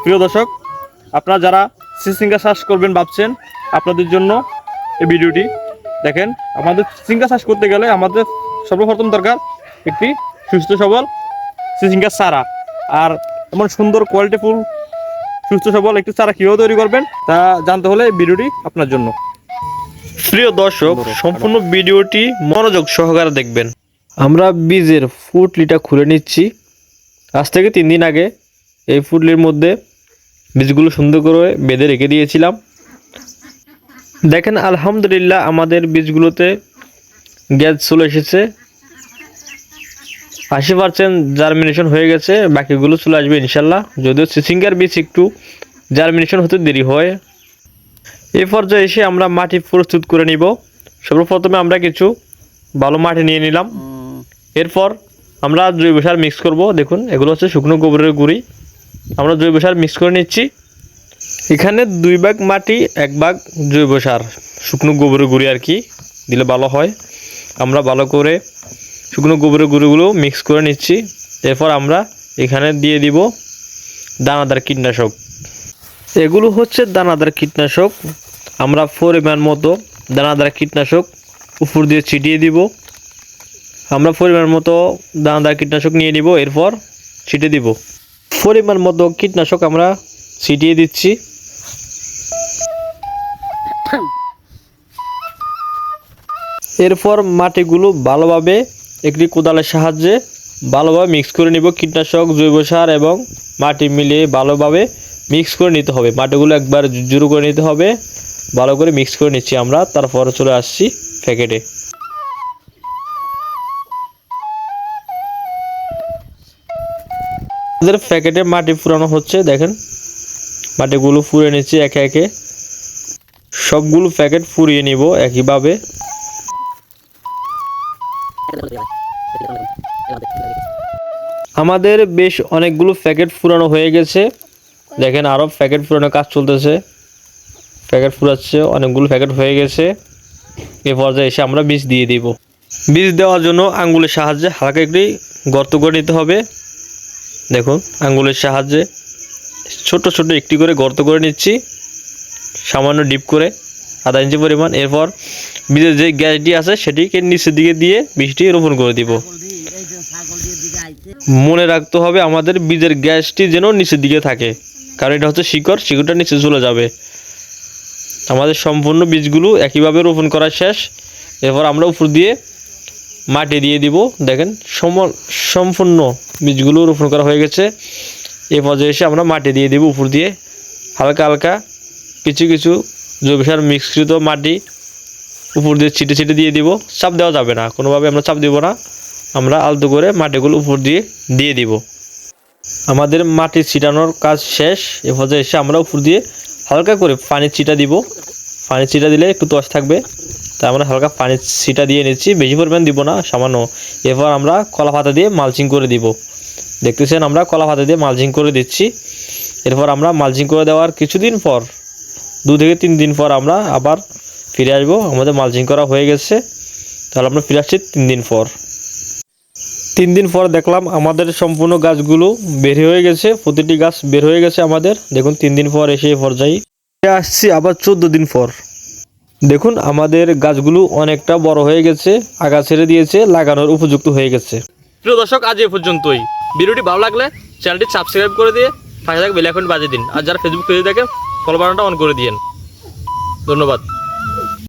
প্রিয় দর্শক, আপনারা যারা চিচিঙ্গা চাষ করবেন ভাবছেন, আপনাদের জন্য এই ভিডিওটি দেখেন। আমাদের চিচিঙ্গা চাষ করতে গেলে আমাদের সর্বপ্রথম দরকার একটি সুস্থ সবল চিচিঙ্গা চারা। আর এমন সুন্দর কোয়ালিটিফুল সুস্থ সবল একটি চারা কীভাবে তৈরি করবেন তা জানতে হলে এই ভিডিওটি আপনার জন্য। প্রিয় দর্শক, সম্পূর্ণ ভিডিওটি মনোযোগ সহকারে দেখবেন। আমরা বীজের ফুটলিটা খুলে নিচ্ছি। আজ থেকে 3 দিন আগে এই ফুটলির মধ্যে বীজগুলো সুন্দর করে বেঁধে রেখে দিয়েছিলাম। দেখেন আলহামদুলিল্লাহ আমাদের বীজগুলোতে গ্যাস চলে এসেছে। 80% জার্মিনেশন হয়ে গেছে, বাকিগুলো চলে আসবে ইনশাল্লাহ। যদিও চিচিঙ্গার বীজ একটু জার্মিনেশন হতে দেরি হয়। এই পর্যায়ে এসে আমরা মাটি প্রস্তুত করে নিব। সর্বপ্রথমে আমরা কিছু ভালো মাটি নিয়ে নিলাম। এরপর আমরা জৈব সার মিক্স করব। দেখুন এগুলো হচ্ছে শুকনো গোবরের গুঁড়ি। আমরা জৈব সার মিক্স করে নিচ্ছি। এখানে 2 ভাগ মাটি 1 ভাগ জৈব সার, শুকনো গোবরের গুঁড়ি আর কি দিলে ভালো হয়। আমরা ভালো করে শুকনো গোবরের গুঁড়িগুলো মিক্স করে নিচ্ছি। এরপর আমরা এখানে দিয়ে দিব দানাদার কীটনাশক। এগুলো হচ্ছে দানাদার কীটনাশক। আমরা পরিমাণ মতো দানাদার কীটনাশক উপর দিয়ে ছিটিয়ে দিব। আমরা পরিমাণ মতো দানাদার কীটনাশক নিয়ে নিব, এরপর ছিটিয়ে দিব। পরিমাণ মতো কীটনাশক আমরা ছিটিয়ে দিচ্ছি। এরপর মাটিগুলো ভালোভাবে একটি কোদালের সাহায্যে ভালোভাবে মিক্স করে নিব। কীটনাশক, জৈব সার এবং মাটি মিলিয়ে ভালোভাবে মিক্স করে নিতে হবে। মাটিগুলো একবার জুড়ো করে নিতে হবে। ভালো করে মিক্স করে নিচ্ছি আমরা। তারপর চলে আসছি প্যাকেটে। আমাদের প্যাকেটে মাটি ফুরানো হচ্ছে। দেখেন মাটিগুলো ফুরিয়ে নিচ্ছি একে একে। সবগুলো প্যাকেট ফুরিয়ে নিব একইভাবে। আমাদের বেশ অনেকগুলো প্যাকেট ফুরানো হয়ে গেছে। দেখেন আরও প্যাকেট ফুরানোর কাজ চলতেছে। প্যাকেট ফুরাচ্ছে, অনেকগুলো প্যাকেট হয়ে গেছে। এ পর্যায়ে এসে আমরা বীজ দিয়ে দিব। বীজ দেওয়ার জন্য আঙ্গুলের সাহায্যে হালকা একটি গর্ত করে নিতে হবে। দেখুন আঙ্গুলের সাহায্যে ছোট ছোট একটি করে গর্ত করে নিচ্ছি, সামান্য ডিপ করে, আধা ইঞ্চি পরিমাণ। এরপর বীজের যে গ্যাসটি আছে সেটিকে নিচের দিকে দিয়ে বীজটি রোপণ করে দিব। মনে রাখতে হবে আমাদের বীজের গ্যাসটি যেন নিচের দিকে থাকে, কারণ এটা হচ্ছে শিকড়, শিকড়টা নিচে চলে যাবে। আমাদের সম্পূর্ণ বীজগুলো একইভাবে রোপণ করা শেষ। এরপর আমরা উপর দিয়ে মাটি দিয়ে দিব। দেখেন সম্পূর্ণ বীজগুলো রোপণ করা হয়ে গেছে। এই পর্যায়ে এসে আমরা মাটি দিয়ে দিব উপর দিয়ে। হালকা হালকা কিছু কিছু জৈব সার মিশ্রিত মাটি উপর দিয়ে ছিটে ছিটে দিয়ে দিব। চাপ দেওয়া যাবে না, কোনোভাবে আমরা চাপ দিব না। আমরা আলতো করে মাটিগুলো উপর দিয়ে দিয়ে দিব। আমাদের মাটি ছিটানোর কাজ শেষ। এ পর্যায়ে এসে আমরা উপর দিয়ে হালকা করে পানির ছিটা দিব। পানির ছিটা দিলে একটু তস থাকবে, তাই আমরা হালকা পানির ছিটা দিয়ে নিচ্ছি, বেশি পরিমাণ দিব না, সামান্য। এরপর আমরা কলা পাতা দিয়ে মালচিং করে দিব। দেখতেছেন আমরা কলা পাতা দিয়ে মালচিং করে দিচ্ছি। এরপর আমরা মালচিং করে দেওয়ার কিছুদিন পর, 2 থেকে 3 দিন পর আমরা আবার ফিরে আসবো। আমাদের মালচিং করা হয়ে গেছে, তাহলে আমরা ফিরে আসছি 3 দিন পর। 3 দিন পর দেখলাম আমাদের সম্পূর্ণ গাছগুলো বের হয়ে গেছে। প্রতিটি গাছ বের হয়ে গেছে আমাদের। দেখুন 3 দিন পর এসে পর্যায়ে আসছি আবার 14 দিন পর। দেখুন আমাদের গাছগুলো অনেকটা বড় হয়ে গেছে, আগা ছেড়ে দিয়েছে, লাগানোর উপযুক্ত হয়ে গেছে। প্রিয় দর্শক, আজ এই পর্যন্তই। ভিডিওটি ভালো লাগলে চ্যানেলটি সাবস্ক্রাইব করে দিয়ে পাশে থাকা বেল আইকন বাজিয়ে দিন। আর যারা ফেসবুক পেজে দেখেন ফলো বাটনটা অন করে দিন। ধন্যবাদ।